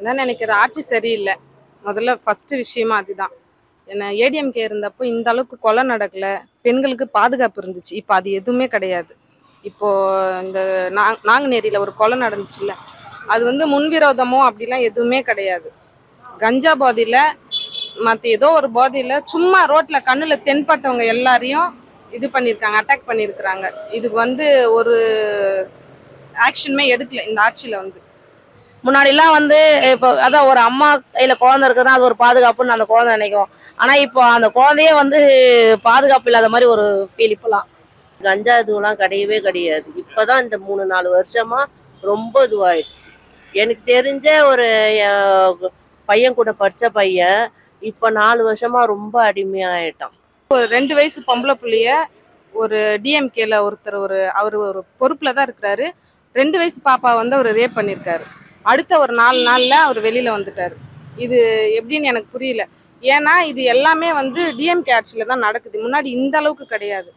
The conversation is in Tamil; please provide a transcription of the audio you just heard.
தான் நினைக்கிறேன். ஆட்சி சரியில்லை. முதல்ல ஃபர்ஸ்ட் விஷயமா அதுதான். ஏன்னா ஏடிஎம்கே இருந்தப்போ இந்த அளவுக்கு கொலை நடக்கல. பெண்களுக்கு பாதுகாப்பு இருந்துச்சு. இப்போ அது எதுவுமே கிடையாது. இப்போ இந்த நாங்குநேரியில் ஒரு கொலை நடந்துச்சுல்ல, அது வந்து முன்விரோதமோ அப்படிலாம் எதுவுமே கிடையாது. கஞ்சா போதையில் மற்ற ஏதோ ஒரு போதையில் சும்மா ரோட்டில் கண்ணில் தென்பட்டவங்க எல்லாரையும் இது பண்ணியிருக்காங்க, அட்டாக் பண்ணியிருக்கிறாங்க. இதுக்கு வந்து ஒரு ஆக்ஷனுமே எடுக்கல இந்த ஆட்சியில் வந்து. முன்னாடிலாம் வந்து இப்போ அதான் ஒரு அம்மா கையில குழந்தை இருக்குதுன்னா அது ஒரு பாதுகாப்புன்னு அந்த குழந்தை நினைக்கும். ஆனா இப்போ அந்த குழந்தையே வந்து பாதுகாப்பு இல்லாத மாதிரி ஒரு ஃபீல் இப்பெல்லாம். கஞ்சா இதுவெல்லாம் கிடையவே கிடையாது. இப்பதான் இந்த 3-4 வருஷமா ரொம்ப இதுவாயிடுச்சு. எனக்கு தெரிஞ்ச ஒரு பையன் கூட படிச்ச பையன் இப்ப 4 வருஷமா ரொம்ப அடிமையாயிட்டான். ஒரு 2 வயசு பொம்பளை புள்ளைய ஒரு டிஎம்கேல ஒருத்தர் அவர் ஒரு பொறுப்புல தான் இருக்கிறாரு. 2 வயசு பாப்பா வந்து அவர் ரேப் பண்ணியிருக்காரு. அடுத்த ஒரு 4 நாள்ல அவர் வெளியில வந்துட்டாரு. இது எப்படின்னு எனக்கு புரியல. ஏன்னா இது எல்லாமே வந்து டிஎம்கே ஆட்சியில தான் நடக்குது. முன்னாடி இந்த அளவுக்கு கிடையாது.